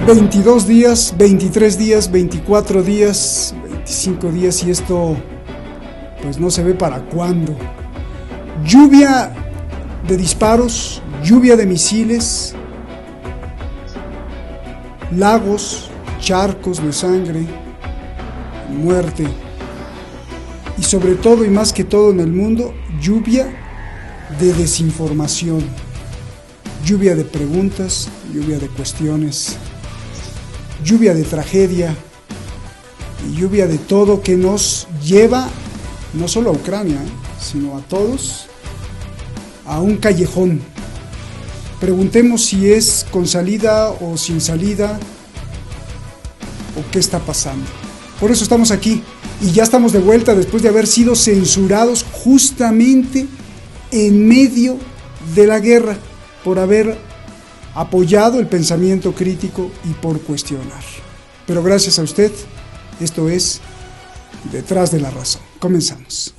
22 días, 23 días, 24 días, 25 días y esto pues no se ve para cuándo. Lluvia de disparos, lluvia de misiles, lagos, charcos de sangre, muerte y sobre todo y más que todo en el mundo, lluvia de desinformación, lluvia de preguntas, lluvia de cuestiones, lluvia de tragedia y lluvia de todo que nos lleva no solo a Ucrania, sino a todos a un callejón. Preguntemos si es con salida o sin salida o qué está pasando. Por eso estamos aquí y ya estamos de vuelta después de haber sido censurados justamente en medio de la guerra por haber apoyado el pensamiento crítico y por cuestionar. Pero gracias a usted, esto es Detrás de la Razón. Comenzamos.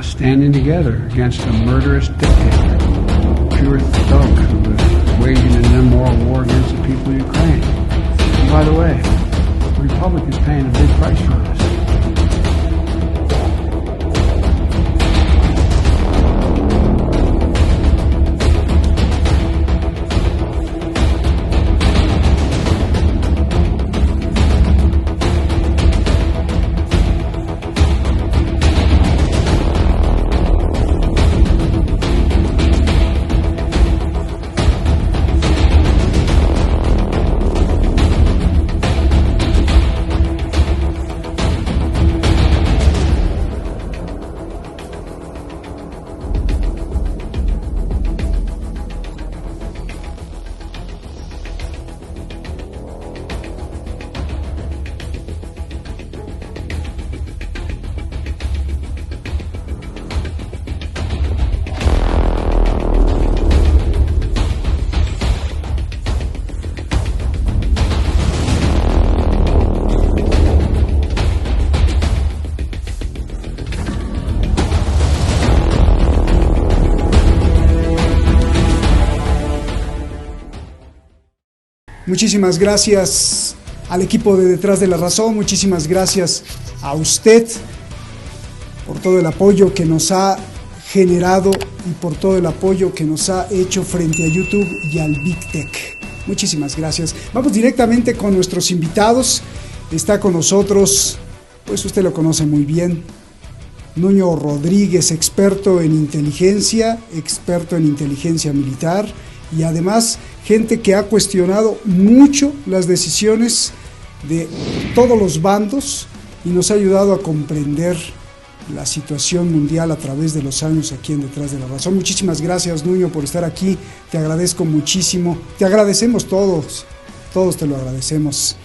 Standing together against a murderous dictator, pure thug who is waging an immoral war against the people of Ukraine. And by the way, the Republic is paying a big price for this. Muchísimas gracias al equipo de Detrás de la Razón, muchísimas gracias a usted por todo el apoyo que nos ha generado y por todo el apoyo que nos ha hecho frente a YouTube y al Big Tech. Muchísimas gracias. Vamos directamente con nuestros invitados. Está con nosotros, pues usted lo conoce muy bien, Nuño Rodríguez, experto en inteligencia militar y además gente que ha cuestionado mucho las decisiones de todos los bandos y nos ha ayudado a comprender la situación mundial a través de los años aquí en Detrás de la Razón. Muchísimas gracias, Nuño, por estar aquí. Te agradezco muchísimo. Te agradecemos todos te lo agradecemos.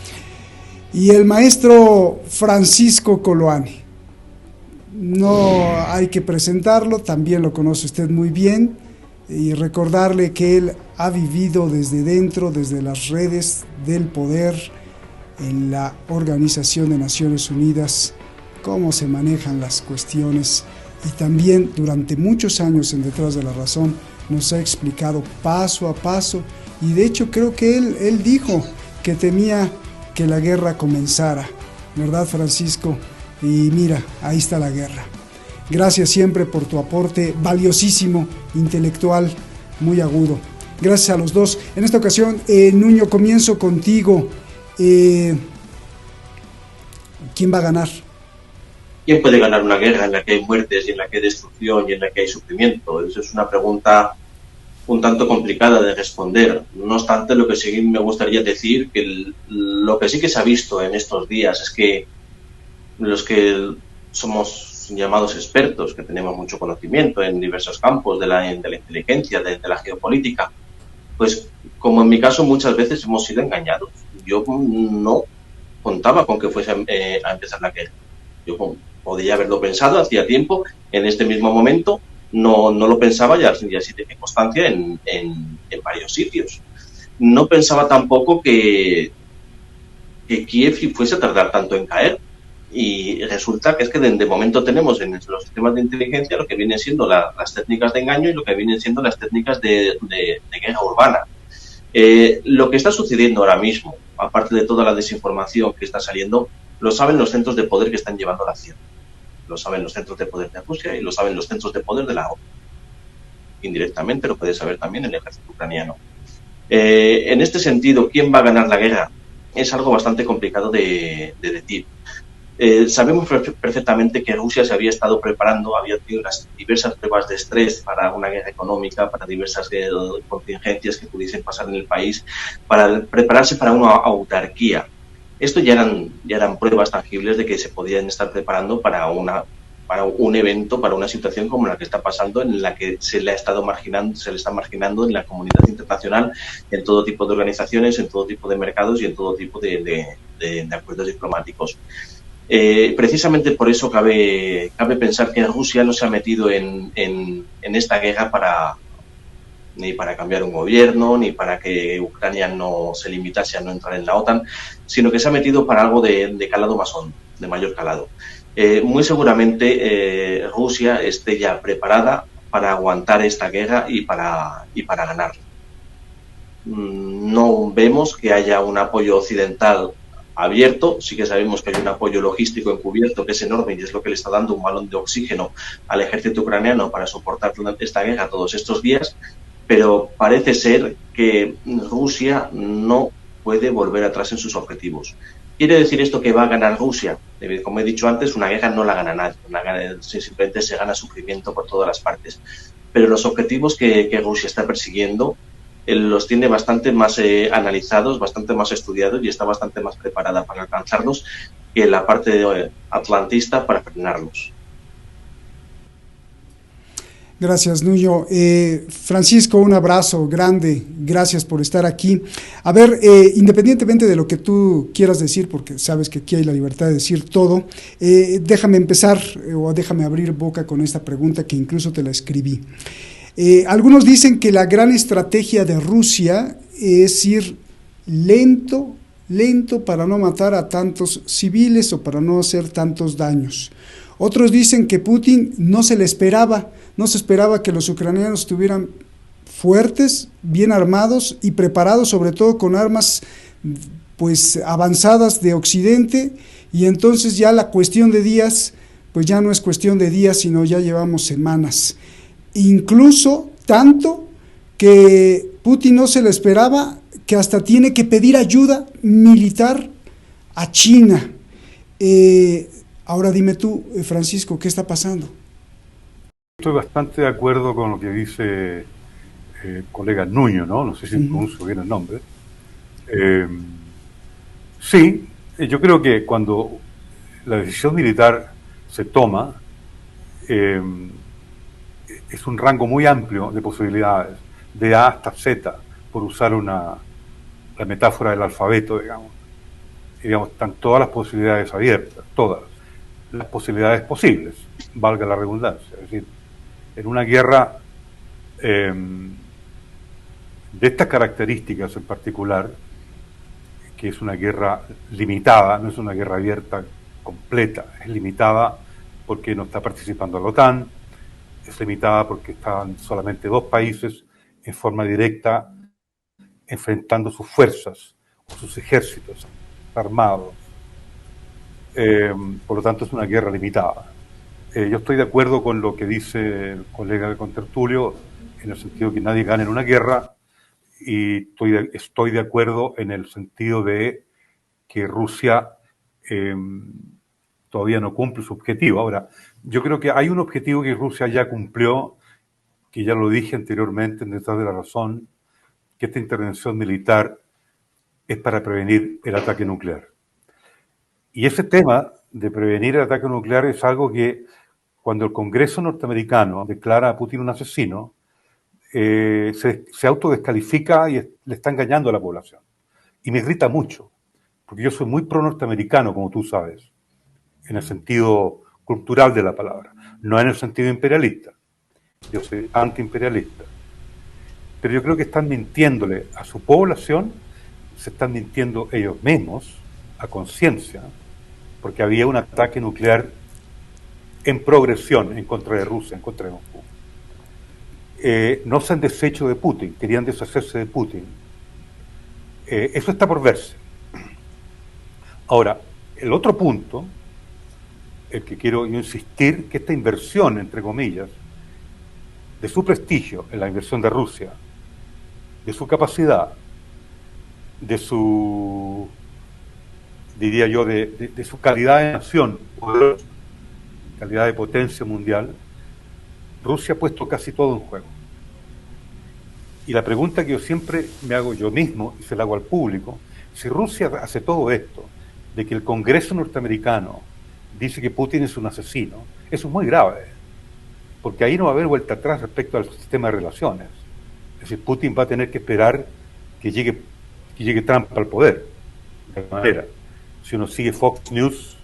Y el maestro Francisco Coloane. No hay que presentarlo, también lo conoce usted muy bien. Y recordarle que él ha vivido desde dentro, desde las redes del poder, en la Organización de Naciones Unidas, cómo se manejan las cuestiones y también durante muchos años en Detrás de la Razón nos ha explicado paso a paso y de hecho creo que él dijo que temía que la guerra comenzara, ¿verdad, Francisco? Y mira, ahí está la guerra. Gracias siempre por tu aporte valiosísimo, intelectual, muy agudo. Gracias a los dos. En esta ocasión, Nuño, comienzo contigo. ¿Quién va a ganar? ¿Quién puede ganar una guerra en la que hay muertes y en la que hay destrucción y en la que hay sufrimiento? Eso es una pregunta un tanto complicada de responder. No obstante, lo que sí me gustaría decir, que lo que sí que se ha visto en estos días es que los que somos llamados expertos, que tenemos mucho conocimiento en diversos campos de la inteligencia, de la geopolítica, pues como en mi caso muchas veces hemos sido engañados. Yo no contaba con que fuese a empezar la guerra. Yo podría haberlo pensado hacía tiempo, en este mismo momento no lo pensaba, ya sí tenía constancia en varios sitios. no pensaba tampoco que Kiev fuese a tardar tanto en caer. Y resulta que es que de momento tenemos en los sistemas de inteligencia lo que vienen siendo las técnicas de engaño y lo que vienen siendo las técnicas de guerra urbana. Lo que está sucediendo ahora mismo, aparte de toda la desinformación que está saliendo, lo saben los centros de poder que están llevando la acción. Lo saben los centros de poder de Rusia y lo saben los centros de poder de la OTAN. Indirectamente lo puede saber también el ejército ucraniano. En este sentido, ¿quién va a ganar la guerra? Es algo bastante complicado de decir. Sabemos perfectamente que Rusia se había estado preparando, había tenido las diversas pruebas de estrés para una guerra económica, para diversas contingencias que pudiesen pasar en el país, para prepararse para una autarquía. Esto ya eran pruebas tangibles de que se podían estar preparando para un evento, para una situación como la que está pasando, en la que se le está marginando en la comunidad internacional, en todo tipo de organizaciones, en todo tipo de mercados y en todo tipo de acuerdos diplomáticos. Precisamente por eso cabe pensar que Rusia no se ha metido en esta guerra ni para cambiar un gobierno, ni para que Ucrania no se limitase a no entrar en la OTAN, sino que se ha metido para algo de calado más hondo, de mayor calado. Muy seguramente Rusia esté ya preparada para aguantar esta guerra y para ganarla. No vemos que haya un apoyo occidental abierto, sí que sabemos que hay un apoyo logístico encubierto que es enorme y es lo que le está dando un balón de oxígeno al ejército ucraniano para soportar esta guerra todos estos días, pero parece ser que Rusia no puede volver atrás en sus objetivos. ¿Quiere decir esto que va a ganar Rusia? Como he dicho antes, una guerra no la gana nadie, simplemente se gana sufrimiento por todas las partes. Pero los objetivos que Rusia está persiguiendo los tiene bastante más analizados, bastante más estudiados y está bastante más preparada para alcanzarlos que la parte atlantista para frenarlos. Gracias, Nuño. Francisco, un abrazo grande. Gracias por estar aquí. A ver, independientemente de lo que tú quieras decir, porque sabes que aquí hay la libertad de decir todo, déjame empezar o déjame abrir boca con esta pregunta que incluso te la escribí. Algunos dicen que la gran estrategia de Rusia es ir lento para no matar a tantos civiles o para no hacer tantos daños. Otros dicen que Putin no se esperaba que los ucranianos estuvieran fuertes, bien armados y preparados, sobre todo con armas pues avanzadas de Occidente, y entonces ya la cuestión de días, pues ya no es cuestión de días, sino ya llevamos semanas. Incluso tanto que Putin no se le esperaba, que hasta tiene que pedir ayuda militar a China. Ahora dime tú, Francisco, ¿qué está pasando? Estoy bastante de acuerdo con lo que dice el colega Nuño, ¿no? No sé si pronuncio bien el nombre. Sí, yo creo que cuando la decisión militar se toma, es un rango muy amplio de posibilidades, de A hasta Z, por usar la metáfora del alfabeto, digamos. Están todas las posibilidades abiertas, todas las posibilidades posibles, valga la redundancia. Es decir, en una guerra de estas características en particular, que es una guerra limitada, no es una guerra abierta completa, es limitada porque no está participando la OTAN, es limitada porque están solamente dos países en forma directa enfrentando sus fuerzas o sus ejércitos armados. Por lo tanto, es una guerra limitada. Yo estoy de acuerdo con lo que dice el colega contertulio, en el sentido que nadie gana en una guerra, y estoy de acuerdo en el sentido de que Rusia todavía no cumple su objetivo. Ahora, yo creo que hay un objetivo que Rusia ya cumplió, que ya lo dije anteriormente en Detrás de la Razón, que esta intervención militar es para prevenir el ataque nuclear. Y ese tema de prevenir el ataque nuclear es algo que, cuando el Congreso norteamericano declara a Putin un asesino, se autodescalifica y le está engañando a la población. Y me irrita mucho, porque yo soy muy pro-norteamericano, como tú sabes, en el sentido cultural de la palabra, no en el sentido imperialista. Yo soy antiimperialista. pero yo creo que están mintiéndole a su población, se están mintiendo ellos mismos, a conciencia, porque había un ataque nuclear en progresión en contra de Rusia, en contra de Moscú. No se han deshecho de Putin, querían deshacerse de Putin. Eso está por verse. Ahora, el otro punto, el que quiero yo insistir, que esta inversión, entre comillas, de su prestigio en la inversión de Rusia, de su capacidad, de su, diría yo, de su calidad de nación, calidad de potencia mundial, Rusia ha puesto casi todo en juego. Y la pregunta que yo siempre me hago yo mismo, y se la hago al público, si Rusia hace todo esto, de que el Congreso norteamericano dice que Putin es un asesino, eso es muy grave, porque ahí no va a haber vuelta atrás respecto al sistema de relaciones. Es decir, Putin va a tener que esperar que llegue Trump al poder. De alguna manera, si uno sigue Fox News,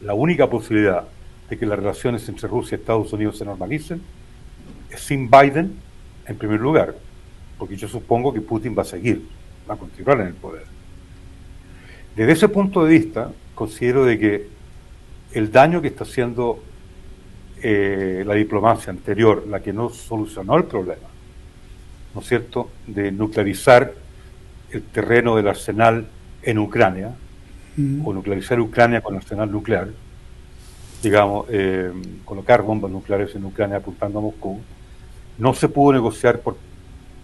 la única posibilidad de que las relaciones entre Rusia y Estados Unidos se normalicen es sin Biden en primer lugar, porque yo supongo que Putin va a continuar en el poder. Desde ese punto de vista, considero de que el daño que está haciendo la diplomacia anterior, la que no solucionó el problema, ¿no es cierto?, de nuclearizar el terreno del arsenal en Ucrania, o nuclearizar Ucrania con el arsenal nuclear, digamos, colocar bombas nucleares en Ucrania apuntando a Moscú, no se pudo negociar por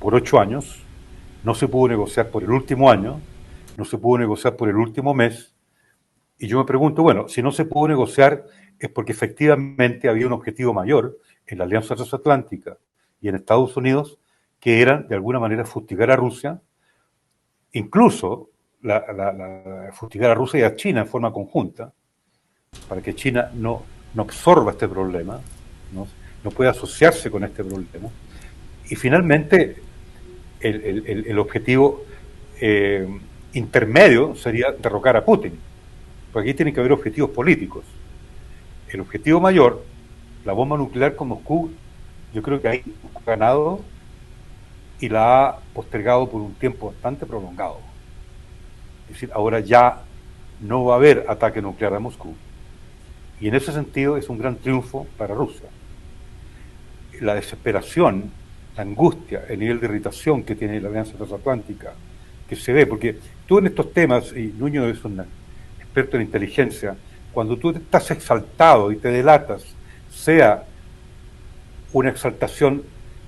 8 años, no se pudo negociar por el último año, no se pudo negociar por el último mes, y yo me pregunto, bueno, si no se pudo negociar es porque efectivamente había un objetivo mayor en la Alianza Transatlántica y en Estados Unidos, que eran de alguna manera fustigar a Rusia, incluso fustigar a Rusia y a China en forma conjunta, para que China no absorba este problema, no pueda asociarse con este problema. Y finalmente, el objetivo intermedio sería derrocar a Putin, porque aquí tiene que haber objetivos políticos. El objetivo mayor, la bomba nuclear con Moscú, yo creo que ahí ha ganado y la ha postergado por un tiempo bastante prolongado. Es decir, ahora ya no va a haber ataque nuclear a Moscú. Y en ese sentido es un gran triunfo para Rusia. La desesperación, la angustia, el nivel de irritación que tiene la Alianza Transatlántica, que se ve, porque tú en estos temas, y Nuño es un experto en inteligencia, cuando tú estás exaltado y te delatas, sea una exaltación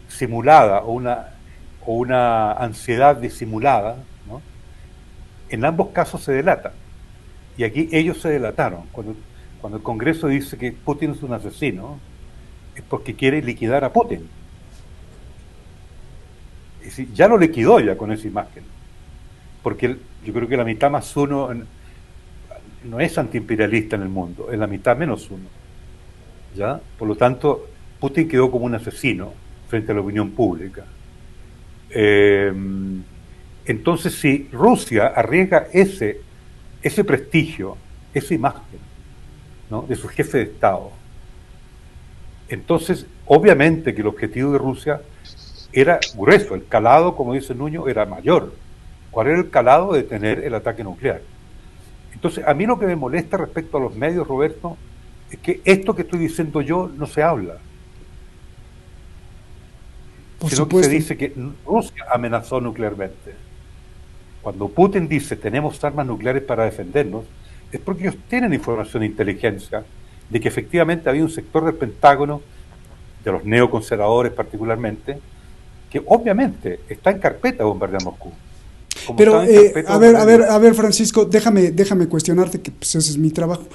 simulada o una ansiedad disimulada, ¿no?, en ambos casos se delata. Y aquí ellos se delataron. Cuando el Congreso dice que Putin es un asesino, es porque quiere liquidar a Putin. Es decir, ya lo liquidó ya con esa imagen. Porque yo creo que la mitad más uno no es antiimperialista en el mundo, es la mitad menos uno. ¿Ya? Por lo tanto, Putin quedó como un asesino frente a la opinión pública. Entonces, si Rusia arriesga ese prestigio, esa imagen, ¿no?, de su jefe de Estado, entonces, obviamente que el objetivo de Rusia era grueso, el calado, como dice Nuño, era mayor. ¿Cuál era el calado? De tener el ataque nuclear. Entonces, a mí lo que me molesta respecto a los medios, Roberto, es que esto que estoy diciendo yo no se habla. Sino que se dice que Rusia amenazó nuclearmente. Cuando Putin dice tenemos armas nucleares para defendernos, es porque ellos tienen información de inteligencia de que efectivamente había un sector del Pentágono, de los neoconservadores particularmente, que obviamente está en carpeta bombardear Moscú. Pero, a ver, Francisco, déjame cuestionarte, que pues ese es mi trabajo.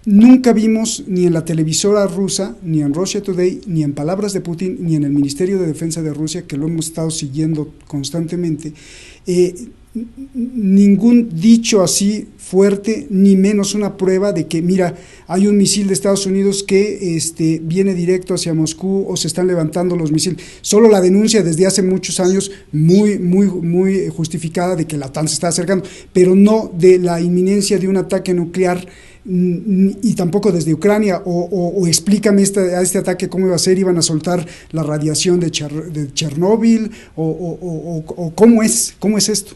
Nunca vimos ni en la televisora rusa, ni en Russia Today, ni en palabras de Putin, ni en el Ministerio de Defensa de Rusia, que lo hemos estado siguiendo constantemente, ningún dicho así fuerte, ni menos una prueba de que, mira, hay un misil de Estados Unidos que viene directo hacia Moscú, o se están levantando los misiles. Solo la denuncia desde hace muchos años, muy justificada, de que la OTAN se está acercando, pero no de la inminencia de un ataque nuclear y tampoco desde Ucrania, o explícame a este ataque cómo iba a ser, iban a soltar la radiación de Chernóbil, o cómo es esto.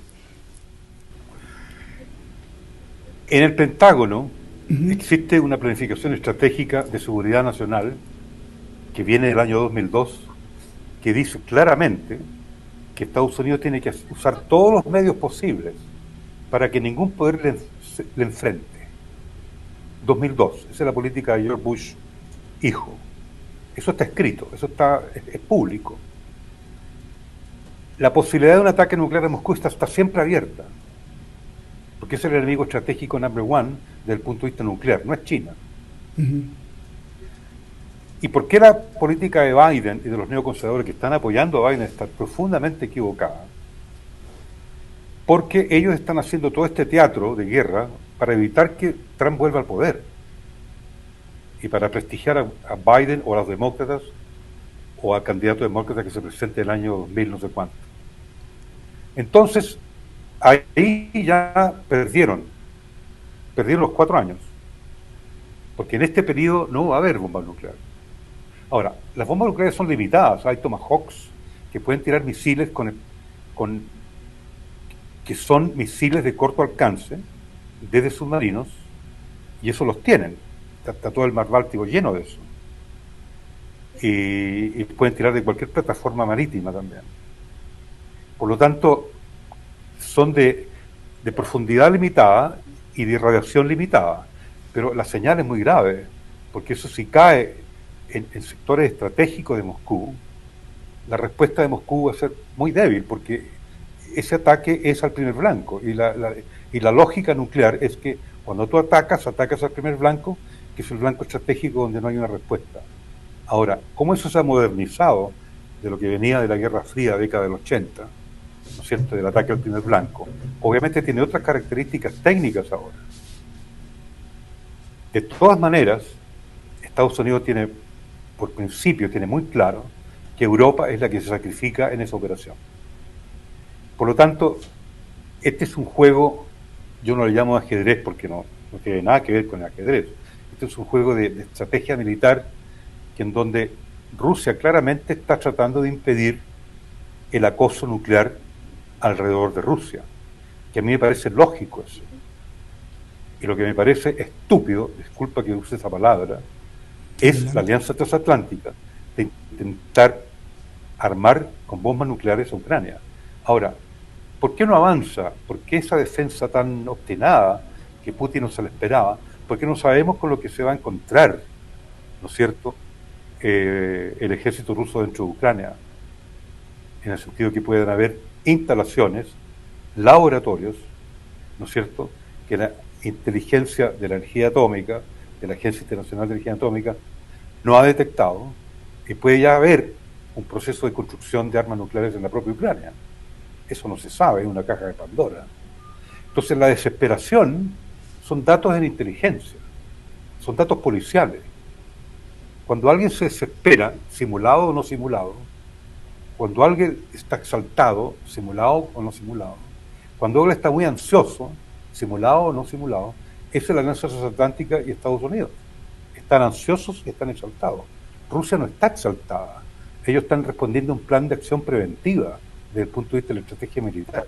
En el Pentágono existe una planificación estratégica de seguridad nacional que viene del año 2002, que dice claramente que Estados Unidos tiene que usar todos los medios posibles para que ningún poder le enfrente. 2002, esa es la política de George Bush hijo. Eso está escrito, es público. La posibilidad de un ataque nuclear a Moscú está siempre abierta, porque es el enemigo estratégico number one desde el punto de vista nuclear, no es China. ¿Y por qué la política de Biden y de los neoconservadores que están apoyando a Biden está profundamente equivocada? Porque ellos están haciendo todo este teatro de guerra para evitar que Trump vuelva al poder y para prestigiar a Biden o a los demócratas o al candidato demócrata que se presente el año 2000 no sé cuánto. Entonces, ahí ya perdieron los 4 años, porque en este periodo no va a haber bombas nucleares. Ahora, las bombas nucleares son limitadas, hay Tomahawks que pueden tirar misiles que son misiles de corto alcance desde submarinos, y eso los tienen, está todo el mar Báltico lleno de eso, y pueden tirar de cualquier plataforma marítima también. Por lo tanto, son de profundidad limitada y de radiación limitada, pero la señal es muy grave, porque eso si cae en sectores estratégicos de Moscú, la respuesta de Moscú va a ser muy débil, porque ese ataque es al primer blanco, y la lógica nuclear es que cuando tú atacas al primer blanco, que es el blanco estratégico donde no hay una respuesta. Ahora, ¿cómo eso se ha modernizado de lo que venía de la Guerra Fría, década del 80, ¿no es cierto?, del ataque al primer blanco? Obviamente tiene otras características técnicas ahora. De todas maneras, Estados Unidos por principio, tiene muy claro que Europa es la que se sacrifica en esa operación. Por lo tanto, este es un juego, yo no le llamo ajedrez porque no tiene nada que ver con el ajedrez. Este es un juego de estrategia militar en donde Rusia claramente está tratando de impedir el acoso nuclear alrededor de Rusia, que a mí me parece lógico eso. Y lo que me parece estúpido, disculpa que use esa palabra, es la alianza transatlántica de intentar armar con bombas nucleares a Ucrania. Ahora, ¿por qué no avanza? ¿Por qué esa defensa tan obstinada que Putin no se la esperaba? Porque no sabemos con lo que se va a encontrar, ¿no es cierto?, el ejército ruso dentro de Ucrania, en el sentido que pueden haber instalaciones, laboratorios, ¿no es cierto?, que la inteligencia de la energía atómica, de la Agencia Internacional de Energía Atómica, no ha detectado, y puede ya haber un proceso de construcción de armas nucleares en la propia Ucrania. Eso no se sabe, es una caja de Pandora. Entonces la desesperación son datos de la inteligencia, son datos policiales. Cuando alguien se desespera, simulado o no simulado, cuando alguien está exaltado, simulado o no simulado, cuando alguien está muy ansioso, simulado o no simulado, esa es la alianza transatlántica y Estados Unidos. Están ansiosos y están exaltados. Rusia no está exaltada. Ellos están respondiendo a un plan de acción preventiva desde el punto de vista de la estrategia militar.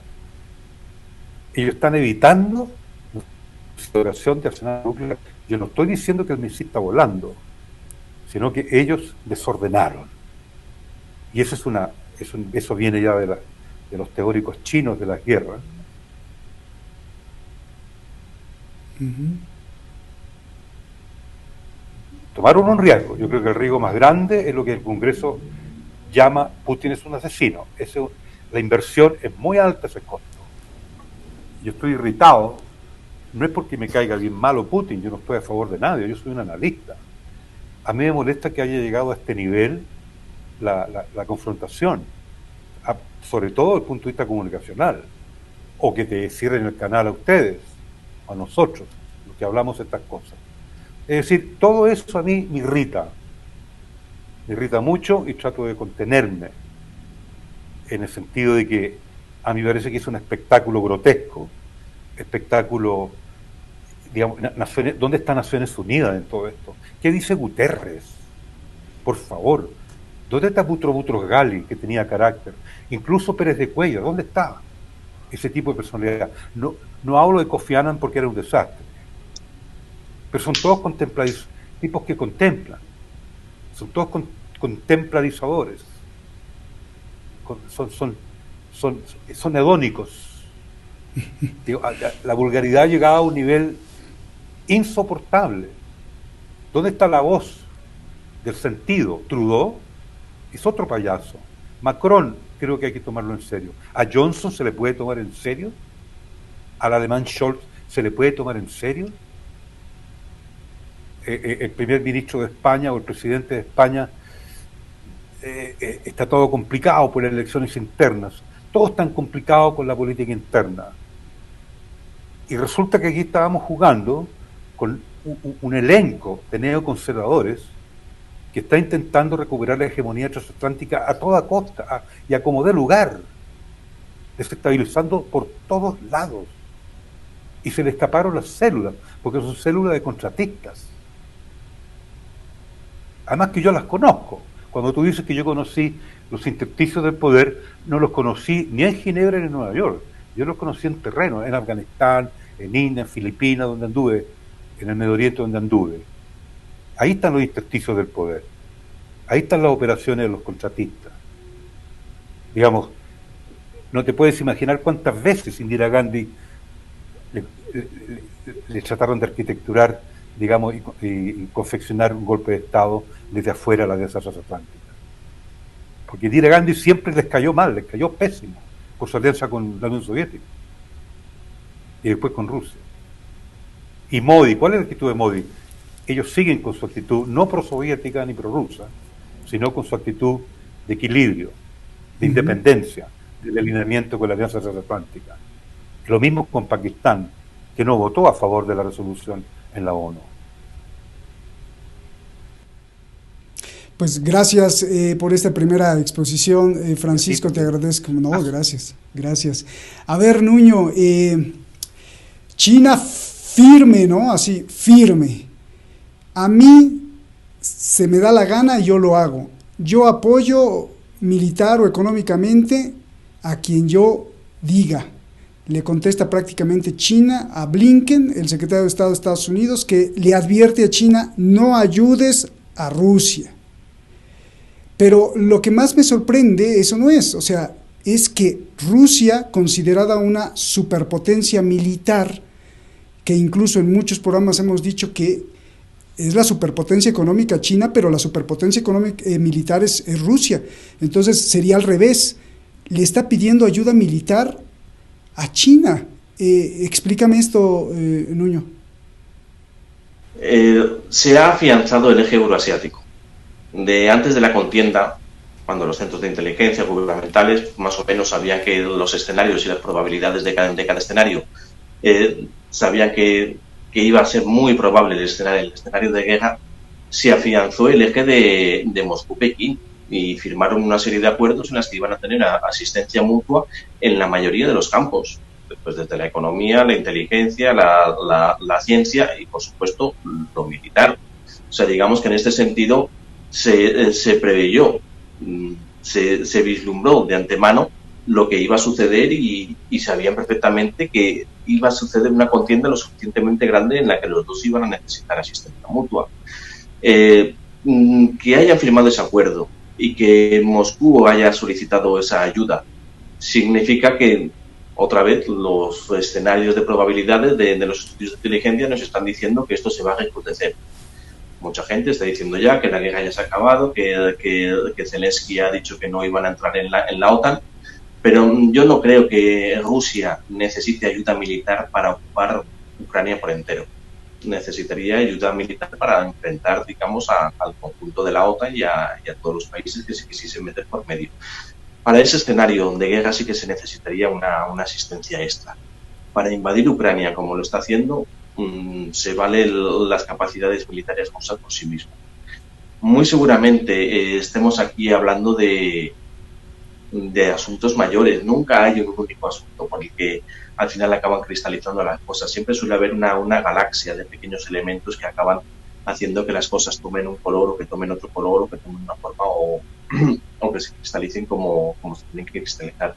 Ellos están evitando la exploración de arsenal nuclear. Yo no estoy diciendo que el misil está volando, sino que ellos desordenaron. Y eso viene ya de los teóricos chinos de las guerras. Tomaron un riesgo. Yo creo que el riesgo más grande es lo que el Congreso llama Putin es un asesino. La inversión es muy alta, ese costo. Yo estoy irritado, no es porque me caiga bien malo Putin, yo no estoy a favor de nadie, yo soy un analista. A mí me molesta que haya llegado a este nivel la confrontación, sobre todo desde el punto de vista comunicacional, o que te cierren el canal a ustedes, a nosotros, los que hablamos de estas cosas. Es decir, todo eso a mí me irrita mucho, y trato de contenerme, en el sentido de que a mí me parece que es un espectáculo grotesco, espectáculo digamos, ¿dónde está Naciones Unidas en todo esto? ¿Qué dice Guterres? Por favor, ¿dónde está Boutros Ghali, que tenía carácter? Incluso Pérez de Cuellar, ¿dónde está ese tipo de personalidad? No hablo de Kofi Annan porque era un desastre, pero son todos tipos que contemplan, son todos contempladizadores, son hedónicos. Digo, la vulgaridad ha llegado a un nivel insoportable. ¿Dónde está la voz del sentido? Trudeau es otro payaso. Macron creo que hay que tomarlo en serio. ¿A Johnson se le puede tomar en serio? ¿Al alemán Scholz se le puede tomar en serio? El primer ministro de España o el presidente de España está todo complicado por las elecciones internas. Todo es tan complicado con la política interna. Y resulta que aquí estábamos jugando con un elenco de neoconservadores que está intentando recuperar la hegemonía transatlántica a toda costa y a como dé lugar, desestabilizando por todos lados. Y se le escaparon las células, porque son células de contratistas. Además que yo las conozco. Cuando tú dices que yo conocí los intersticios del poder, no los conocí ni en Ginebra ni en Nueva York. Yo los conocí en terreno, en Afganistán, en India, en Filipinas, donde anduve, en el Medio Oriente, donde anduve. Ahí están los intersticios del poder. Ahí están las operaciones de los contratistas. Digamos, no te puedes imaginar cuántas veces Indira Gandhi le trataron de arquitecturar, digamos, y confeccionar un golpe de Estado desde afuera de la alianza transatlántica. Porque Indira Gandhi siempre les cayó mal, les cayó pésimo por su alianza con la Unión Soviética y después con Rusia. Y Modi, ¿cuál es la actitud de Modi? Ellos siguen con su actitud no prosoviética ni prorrusa, sino con su actitud de equilibrio, de independencia, de alineamiento con la alianza transatlántica. Lo mismo con Pakistán, que no votó a favor de la resolución en la ONU. Pues gracias por esta primera exposición, Francisco, te agradezco. No, gracias. A ver, Nuño, China firme, ¿no? Así, firme. A mí se me da la gana y yo lo hago. Yo apoyo militar o económicamente a quien yo diga. Le contesta prácticamente China a Blinken, el secretario de Estado de Estados Unidos, que le advierte a China: no ayudes a Rusia. Pero lo que más me sorprende, eso no es, o sea, es que Rusia, considerada una superpotencia militar, que incluso en muchos programas hemos dicho que es la superpotencia económica China, pero la superpotencia económica militar es Rusia. Entonces sería al revés, le está pidiendo ayuda militar a China. Explícame esto, Nuño. Se ha afianzado el eje euroasiático. De antes de la contienda, cuando los centros de inteligencia gubernamentales más o menos sabían que los escenarios y las probabilidades de cada escenario, sabían que iba a ser muy probable el escenario de guerra, se afianzó el eje de Moscú-Pekín y firmaron una serie de acuerdos en los que iban a tener asistencia mutua en la mayoría de los campos, pues desde la economía, la inteligencia, la ciencia y, por supuesto, lo militar. O sea, digamos que en este sentido se preveyó, se vislumbró de antemano lo que iba a suceder y sabían perfectamente que iba a suceder una contienda lo suficientemente grande en la que los dos iban a necesitar asistencia mutua. Que hayan firmado ese acuerdo y que Moscú haya solicitado esa ayuda significa que otra vez los escenarios de probabilidades de los estudios de inteligencia nos están diciendo que esto se va a recrudecer. Mucha gente está diciendo ya que la guerra ya se ha acabado, que Zelensky ha dicho que no iban a entrar en la OTAN, pero yo no creo que Rusia necesite ayuda militar para ocupar Ucrania por entero. Necesitaría ayuda militar para enfrentar, digamos, al conjunto de la OTAN y a todos los países que se quisiesen meter por medio. Para ese escenario de guerra sí que se necesitaría una asistencia extra. Para invadir Ucrania, como lo está haciendo, se valen las capacidades militares rusas por sí mismas. Muy seguramente estemos aquí hablando de de asuntos mayores. Nunca hay un único asunto por el que al final acaban cristalizando las cosas. Siempre suele haber una galaxia de pequeños elementos que acaban haciendo que las cosas tomen un color o que tomen otro color o que tomen una forma o que se cristalicen como se tienen que cristalizar.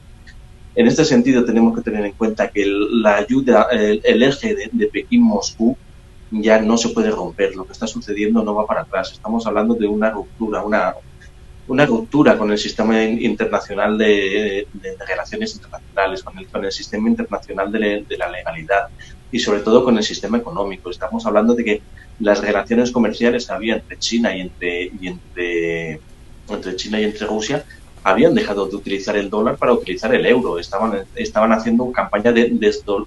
En este sentido tenemos que tener en cuenta que la ayuda, el eje de Pekín-Moscú ya no se puede romper. Lo que está sucediendo no va para atrás. Estamos hablando de una ruptura, una ruptura con el sistema internacional de relaciones internacionales, con el sistema internacional de la legalidad y sobre todo con el sistema económico. Estamos hablando de que las relaciones comerciales que había entre China y entre China y entre Rusia habían dejado de utilizar el dólar para utilizar el euro. Estaban haciendo una campaña de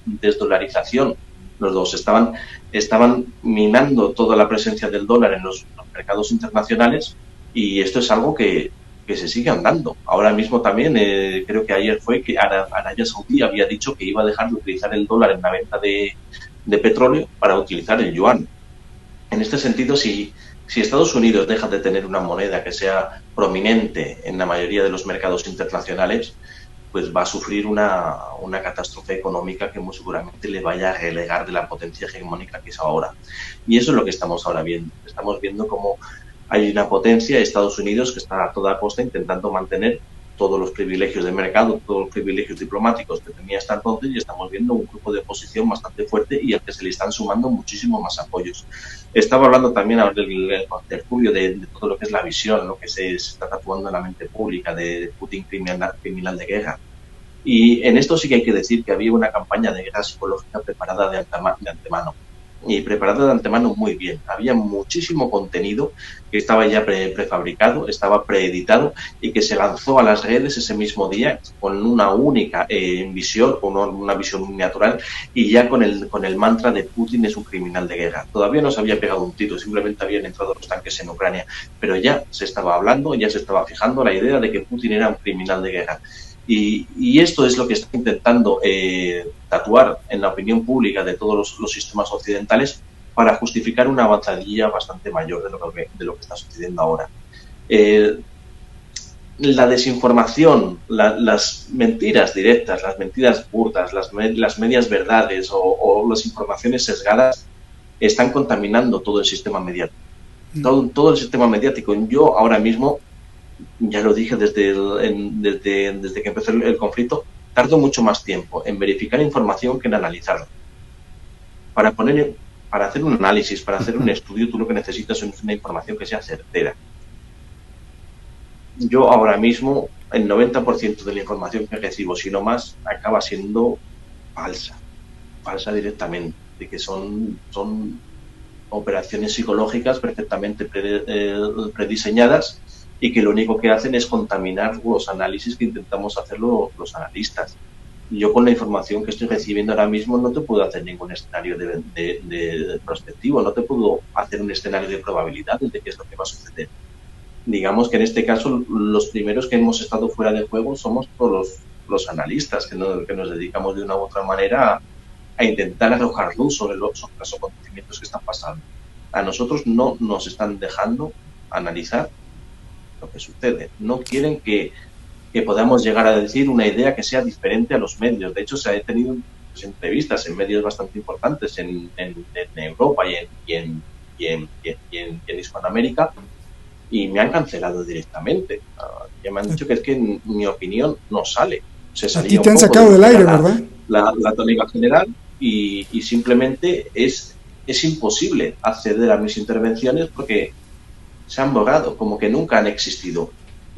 desdolarización. Los dos estaban minando toda la presencia del dólar en los mercados internacionales. Y esto es algo que se sigue andando. Ahora mismo también, creo que ayer fue que Arabia Saudí había dicho que iba a dejar de utilizar el dólar en la venta de petróleo para utilizar el yuan. En este sentido, si Estados Unidos deja de tener una moneda que sea prominente en la mayoría de los mercados internacionales, pues va a sufrir una catástrofe económica que muy seguramente le vaya a relegar de la potencia hegemónica que es ahora. Y eso es lo que estamos ahora viendo. Estamos viendo cómo hay una potencia, Estados Unidos, que está a toda costa intentando mantener todos los privilegios de mercado, todos los privilegios diplomáticos que tenía hasta entonces, y estamos viendo un grupo de oposición bastante fuerte y al que se le están sumando muchísimo más apoyos. Estaba hablando también del contertulio de todo lo que es la visión, lo que se está tatuando en la mente pública de Putin criminal de guerra. Y en esto sí que hay que decir que había una campaña de guerra psicológica preparada de antemano. Y preparado de antemano muy bien. Había muchísimo contenido que estaba ya prefabricado, estaba preeditado y que se lanzó a las redes ese mismo día con una única visión, con una visión muy natural y ya con el mantra de Putin es un criminal de guerra. Todavía no se había pegado un tiro, simplemente habían entrado los tanques en Ucrania, pero ya se estaba hablando, ya se estaba fijando la idea de que Putin era un criminal de guerra. Y esto es lo que está intentando tatuar en la opinión pública de todos los sistemas occidentales para justificar una avanzadilla bastante mayor de lo que está sucediendo ahora. La desinformación, las mentiras directas, las mentiras burdas, las medias verdades o las informaciones sesgadas están contaminando todo el sistema mediático. Todo el sistema mediático. Yo ahora mismo, ya lo dije desde que empezó el conflicto, tardo mucho más tiempo en verificar información que en analizarla. Para hacer un análisis, para hacer un estudio, tú lo que necesitas es una información que sea certera. Yo ahora mismo, el 90% de la información que recibo, si no más, acaba siendo falsa directamente, de que son operaciones psicológicas perfectamente prediseñadas y que lo único que hacen es contaminar los análisis que intentamos hacer los analistas. Yo con la información que estoy recibiendo ahora mismo no te puedo hacer ningún escenario de prospectivo, no te puedo hacer un escenario de probabilidades de qué es lo que va a suceder. Digamos que en este caso los primeros que hemos estado fuera de juego somos todos los analistas que nos dedicamos de una u otra manera a intentar arrojar luz sobre los acontecimientos que están pasando. A nosotros no nos están dejando analizar lo que sucede. No quieren que podamos llegar a decir una idea que sea diferente a los medios. De hecho, se ha tenido entrevistas en medios bastante importantes en Europa y en Hispanoamérica y me han cancelado directamente. Ya me han dicho que es que mi opinión no sale. A ti te han sacado del aire, ¿verdad? La tónica general y simplemente es imposible acceder a mis intervenciones porque se han borrado, como que nunca han existido.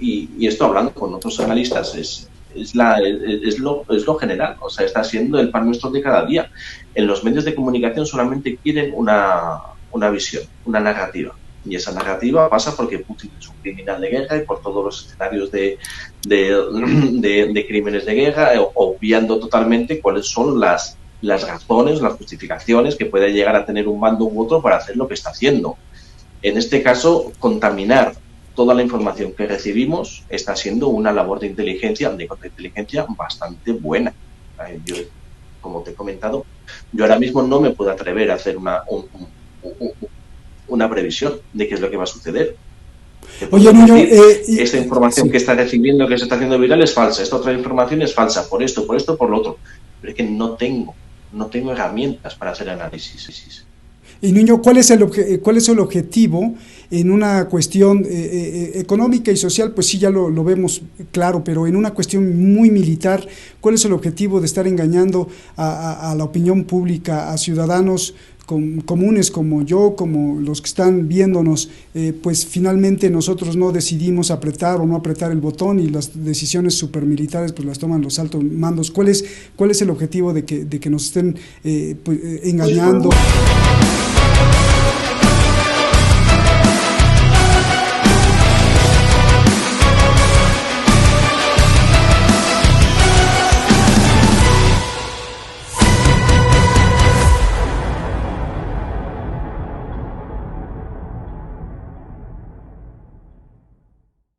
Y esto, hablando con otros analistas, es lo general, o sea, está siendo el pan nuestro de cada día. En los medios de comunicación solamente quieren una visión, una narrativa. Y esa narrativa pasa porque Putin es un criminal de guerra y por todos los escenarios de crímenes de guerra, obviando totalmente cuáles son las razones, las justificaciones que puede llegar a tener un bando u otro para hacer lo que está haciendo. En este caso, contaminar toda la información que recibimos está siendo una labor de inteligencia bastante buena. Yo, como te he comentado, yo ahora mismo no me puedo atrever a hacer una previsión de qué es lo que va a suceder. Oye, Nuño, esta información que está recibiendo, que se está haciendo viral, es falsa. Esta otra información es falsa, por esto, por lo otro. Pero es que no tengo herramientas para hacer análisis. Y Nuño, ¿cuál es el objetivo en una cuestión económica y social? Pues sí, ya lo vemos claro, pero en una cuestión muy militar, ¿cuál es el objetivo de estar engañando a la opinión pública, a ciudadanos comunes como yo, como los que están viéndonos? Pues finalmente nosotros no decidimos apretar o no apretar el botón, y las decisiones supermilitares pues las toman los altos mandos. ¿Cuál es el objetivo de que nos estén engañando?